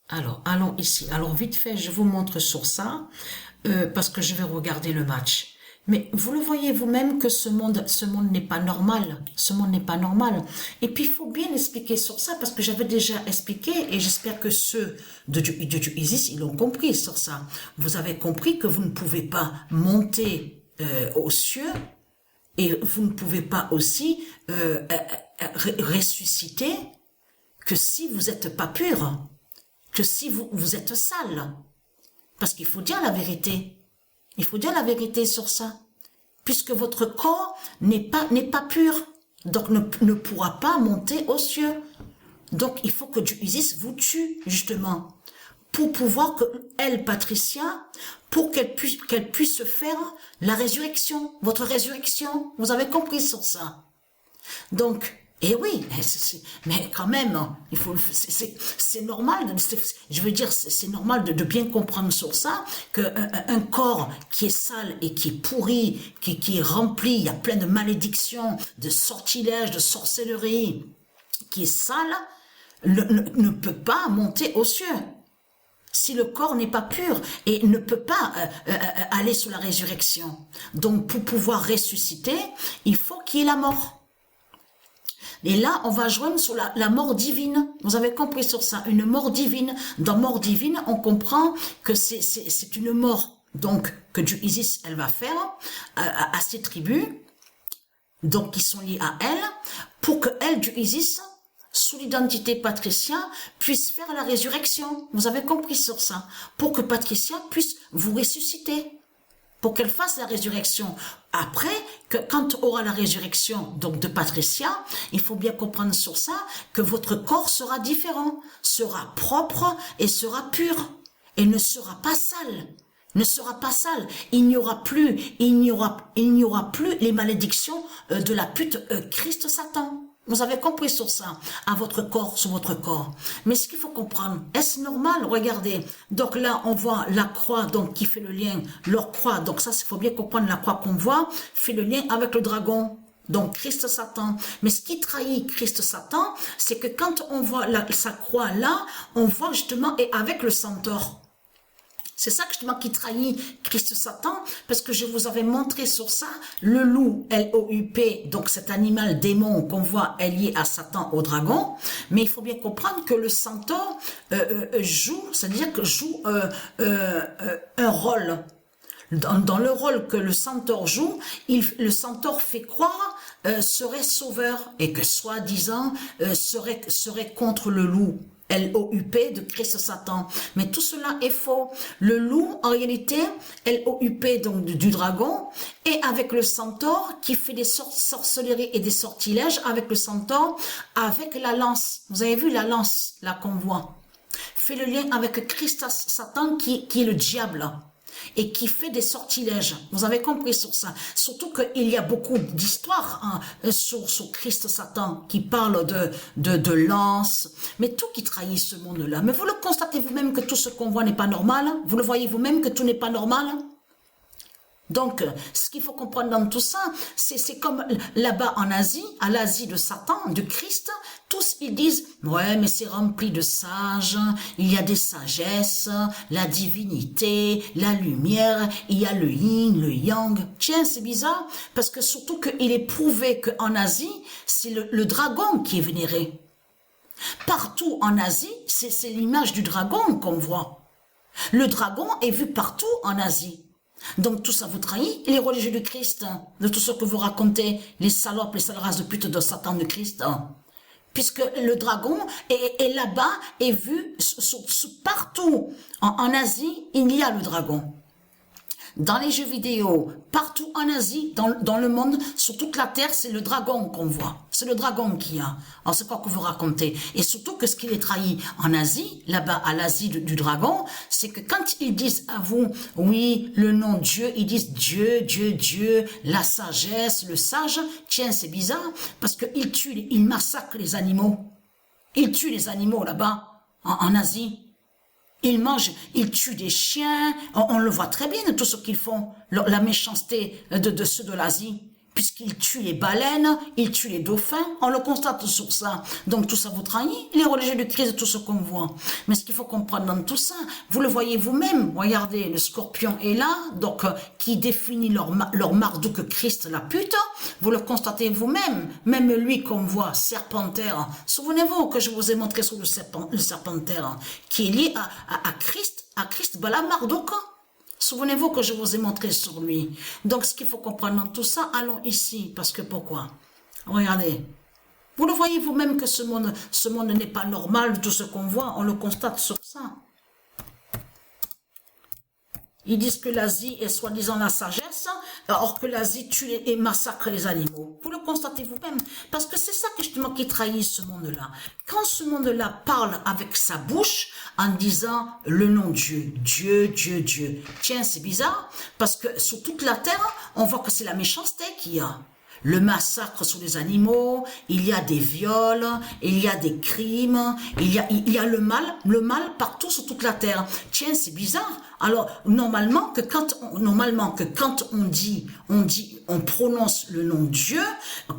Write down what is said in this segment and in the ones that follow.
Alors, allons ici. Alors, vite fait, je vous montre sur ça, parce que je vais regarder le match. Mais vous le voyez vous-même que ce monde n'est pas normal. Ce monde n'est pas normal. Et puis, il faut bien expliquer sur ça, parce que j'avais déjà expliqué, et j'espère que ceux du ISIS, ils l'ont compris sur ça. Vous avez compris que vous ne pouvez pas monter aux cieux, et vous ne pouvez pas aussi ressusciter que si vous n'êtes pas pur, que si vous êtes sale. Parce qu'il faut dire la vérité. Il faut dire la vérité sur ça. Puisque votre corps n'est pas pur. Donc ne pourra pas monter aux cieux. Donc il faut que Dieu Isis vous tue, justement. Pour pouvoir que elle, Patricia, pour qu'elle puisse faire la résurrection. Votre résurrection. Vous avez compris sur ça. Donc, et oui, mais quand même, il faut, c'est normal. Je veux dire, c'est normal de bien comprendre sur ça que un corps qui est sale et qui est pourri, qui est rempli, il y a plein de malédictions, de sortilèges, de sorcellerie, qui est sale, ne peut pas monter aux cieux. Si le corps n'est pas pur et ne peut pas aller sur la résurrection. Donc, pour pouvoir ressusciter, il faut qu'il y ait la mort. Et là, on va joindre sur la mort divine. Vous avez compris sur ça, une mort divine. Dans mort divine, on comprend que c'est une mort, donc, que Dieu Isis, elle va faire à ses tribus, donc qui sont liées à elle, pour que elle, Dieu Isis, sous l'identité Patricia, puisse faire la résurrection. Vous avez compris sur ça. Pour que Patricia puisse vous ressusciter. Pour qu'elle fasse la résurrection. Après, quand aura la résurrection donc de Patricia, il faut bien comprendre sur ça que votre corps sera différent, sera propre et sera pur et ne sera pas sale. Ne sera pas sale. Il n'y aura plus les malédictions de la pute Christ Satan. Vous avez compris sur ça, à votre corps, sur votre corps. Mais ce qu'il faut comprendre, est-ce normal? Regardez. Donc là, on voit la croix, donc qui fait le lien, leur croix. Donc ça, il faut bien comprendre, la croix qu'on voit fait le lien avec le dragon. Donc Christ Satan. Mais ce qui trahit Christ Satan, c'est que quand on voit sa croix là, on voit justement, et avec le centaure. C'est ça justement qui trahit Christ Satan, parce que je vous avais montré sur ça, le loup, L-O-U-P, donc cet animal démon qu'on voit est lié à Satan, au dragon, mais il faut bien comprendre que le centaure joue, c'est-à-dire que joue un rôle. Dans le rôle que le centaure joue, le centaure fait croire serait sauveur et que soi-disant serait contre le loup. L-O-U-P de Christ Satan. Mais tout cela est faux. Le loup, en réalité, L-O-U-P donc du dragon, et avec le centaure qui fait des sorcelleries et des sortilèges avec le centaure, avec la lance. Vous avez vu la lance, là qu'on voit. Fait le lien avec Christ Satan qui est le diable. Et qui fait des sortilèges. Vous avez compris sur ça. Surtout qu'il y a beaucoup d'histoires sur Christ Satan qui parlent de lance, mais tout qui trahit ce monde-là. Mais vous le constatez vous-même que tout ce qu'on voit n'est pas normal. Vous le voyez vous-même que tout n'est pas normal. Donc, ce qu'il faut comprendre dans tout ça, c'est comme là-bas en Asie, à l'Asie de Satan, de Christ, tous ils disent, ouais, mais c'est rempli de sages, il y a des sagesses, la divinité, la lumière, il y a le yin, le yang. Tiens, c'est bizarre, parce que surtout qu'il est prouvé qu'en Asie, c'est le dragon qui est vénéré. Partout en Asie, c'est l'image du dragon qu'on voit. Le dragon est vu partout en Asie. Donc tout ça vous trahit, les religieux de Christ, de tout ce que vous racontez, les salopes, les sales races de pute de Satan de Christ. Puisque le dragon est là-bas, est vu partout. En Asie, il y a le dragon. Dans les jeux vidéo, partout en Asie, dans le monde, sur toute la terre, c'est le dragon qu'on voit. C'est le dragon qu'il y a. Alors c'est quoi que vous racontez? Et surtout que ce qui est trahi en Asie, là-bas à l'Asie du dragon, c'est que quand ils disent à vous, oui, le nom Dieu, ils disent Dieu, Dieu, Dieu, la sagesse, le sage. Tiens, c'est bizarre, parce qu'ils massacrent les animaux. Ils tuent les animaux là-bas, en Asie. Ils mangent, ils tuent des chiens, on le voit très bien de tout ce qu'ils font, la méchanceté de ceux de l'Asie, puisqu'il tue les baleines, il tue les dauphins, on le constate sur ça. Donc tout ça vous trahit, les religieux du Christ, tout ce qu'on voit. Mais ce qu'il faut comprendre dans tout ça, vous le voyez vous-même, regardez, le scorpion est là, donc qui définit leur Marduk Christ, la pute, vous le constatez vous-même, même lui qu'on voit, serpentaire. Souvenez-vous que je vous ai montré sur le serpentaire, qui est lié à Christ Bala Marduk. Souvenez-vous que je vous ai montré sur lui. Donc, ce qu'il faut comprendre dans tout ça, allons ici. Parce que pourquoi? Regardez. Vous le voyez vous-même que ce monde n'est pas normal, tout ce qu'on voit, on le constate sur ça. Ils disent que l'Asie est soi-disant la sagesse, alors que l'Asie tue et massacre les animaux. Vous le constatez vous-même. Parce que c'est ça justement qui trahit ce monde-là. Quand ce monde-là parle avec sa bouche en disant le nom Dieu, Dieu, Dieu, Dieu. Tiens, c'est bizarre, parce que sur toute la terre, on voit que c'est la méchanceté qu'il y a. Le massacre sur les animaux, il y a des viols, il y a des crimes, il y a le mal partout sur toute la terre. Tiens, c'est bizarre. Alors, normalement que quand on prononce le nom Dieu,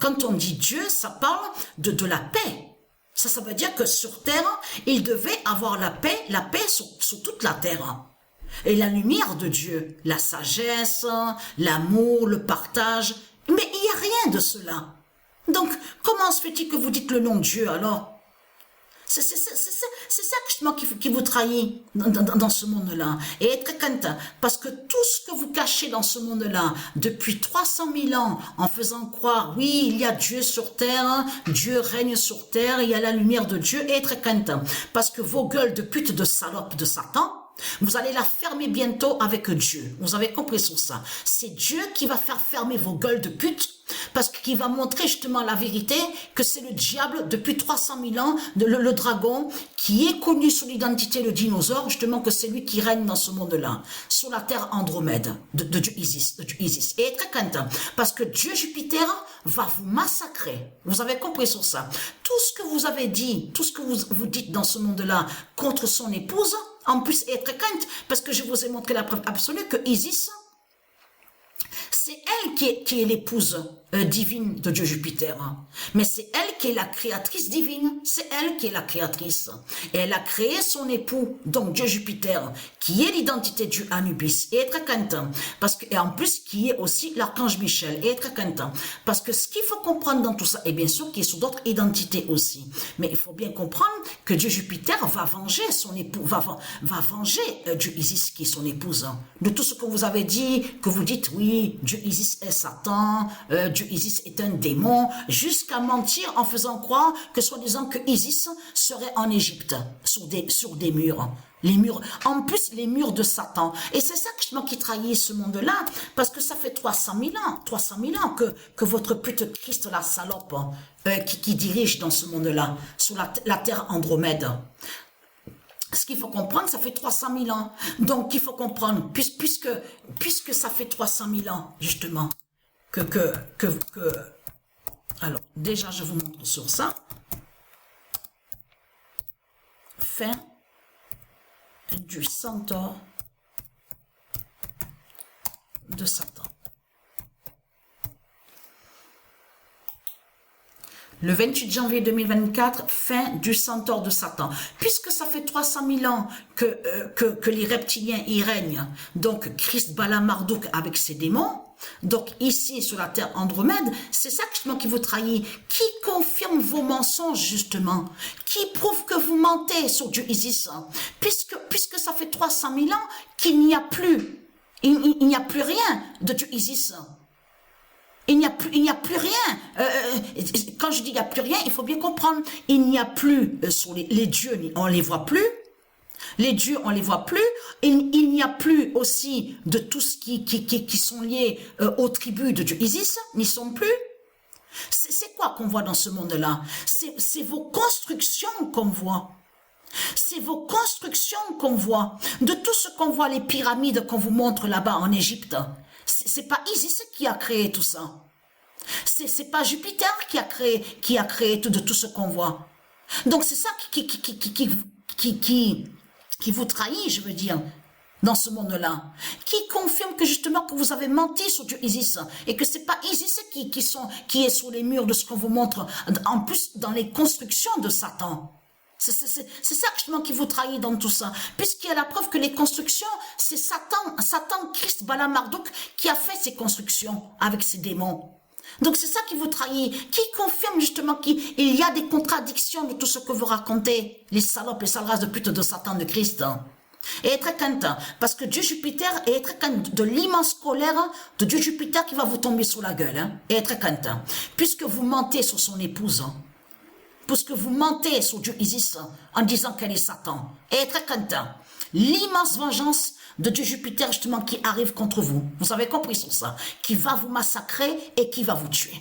quand on dit Dieu, ça parle de la paix. Ça veut dire que sur terre, il devait avoir la paix sur toute la terre. Et la lumière de Dieu, la sagesse, l'amour, le partage. Mais il n'y a rien de cela. Donc, comment se fait-il que vous dites le nom de Dieu alors? C'est ça justement qui vous trahit dans ce monde-là. Et être content, parce que tout ce que vous cachez dans ce monde-là, depuis 300 000 ans, en faisant croire, oui, il y a Dieu sur terre, Dieu règne sur terre, il y a la lumière de Dieu, et être content. Parce que vos gueules de pute, de salope, de Satan, vous allez la fermer bientôt avec Dieu. Vous avez compris sur ça. C'est Dieu qui va faire fermer vos gueules de pute, parce qu'il va montrer justement la vérité, que c'est le diable depuis 300 000 ans, le dragon, qui est connu sous l'identité le dinosaure, justement que c'est lui qui règne dans ce monde-là, sur la terre Andromède, de Dieu Isis. Et être content, parce que Dieu Jupiter va vous massacrer. Vous avez compris sur ça. Tout ce que vous avez dit, tout ce que vous dites dans ce monde-là contre son épouse, en plus être crainte, parce que je vous ai montré la preuve absolue que Isis, c'est elle qui est l'épouse divine de Dieu Jupiter. Mais c'est elle qui est la créatrice divine. C'est elle qui est la créatrice. Et elle a créé son époux, donc Dieu Jupiter, qui est l'identité du Anubis. Et être content. Et en plus, qui est aussi l'archange Michel. Et être content. Parce que ce qu'il faut comprendre dans tout ça, et bien sûr, qu'il est sous d'autres identités aussi. Mais il faut bien comprendre que Dieu Jupiter va venger son époux, va venger Dieu Isis, qui est son épouse. De tout ce que vous avez dit, que vous dites, oui, Dieu Isis est Satan, Dieu Isis est un démon, jusqu'à mentir en faisant croire que soi-disant que Isis serait en Égypte, sur des murs. Les murs, en plus les murs de Satan. Et c'est ça justement qui trahit ce monde-là, parce que ça fait 300 000 ans que votre pute Christ, la salope, qui dirige dans ce monde-là, sur la terre Andromède. Ce qu'il faut comprendre, ça fait 300 000 ans. Donc, il faut comprendre, puisque ça fait 300 000 ans, justement, alors, déjà, je vous montre sur ça. Fin du centaure de Satan. Le 28 janvier 2024, fin du centaure de Satan. Puisque ça fait 300 000 ans que les reptiliens y règnent, donc Christ Bala Marduk avec ses démons, donc ici sur la terre Andromède, c'est ça justement qui vous trahit, qui confirme vos mensonges justement, qui prouve que vous mentez sur Dieu Isis, puisque ça fait 300 000 ans qu'il n'y a plus, il n'y a plus rien de Dieu Isis. Il n'y a plus rien. Quand je dis il n'y a plus rien, il faut bien comprendre. Il n'y a plus sur les dieux, on les voit plus. Les dieux, on les voit plus. Il n'y a plus aussi de tout ce qui sont liés aux tribus de Dieu Isis, n'y sont plus. C'est quoi qu'on voit dans ce monde-là? C'est vos constructions qu'on voit. C'est vos constructions qu'on voit. De tout ce qu'on voit, les pyramides qu'on vous montre là-bas en Égypte. C'est pas Isis qui a créé tout ça. C'est pas Jupiter qui a créé tout ce qu'on voit. Donc c'est ça qui vous trahit, je veux dire. dans ce monde-là, qui confirme que justement que vous avez menti sur Dieu Isis et que c'est pas Isis qui est sur les murs de ce qu'on vous montre, en plus dans les constructions de Satan. C'est ça justement qui vous trahit dans tout ça, puisqu'il y a la preuve que les constructions, c'est Satan, Christ, Balaam, Marduk qui a fait ces constructions avec ses démons. Donc c'est ça qui vous trahit, qui confirme justement qu'il y a des contradictions de tout ce que vous racontez, les salopes, les sales races de pute de Satan, de Christ. Et être crainte, parce que Dieu Jupiter est être crainte de l'immense colère de Dieu Jupiter qui va vous tomber sur la gueule. Hein, et être crainte, puisque vous mentez sur son épouse, puisque vous mentez sur Dieu Isis en disant qu'elle est Satan. Et être crainte, l'immense vengeance de Dieu Jupiter justement qui arrive contre vous. Vous avez compris sur ça, qui va vous massacrer et qui va vous tuer.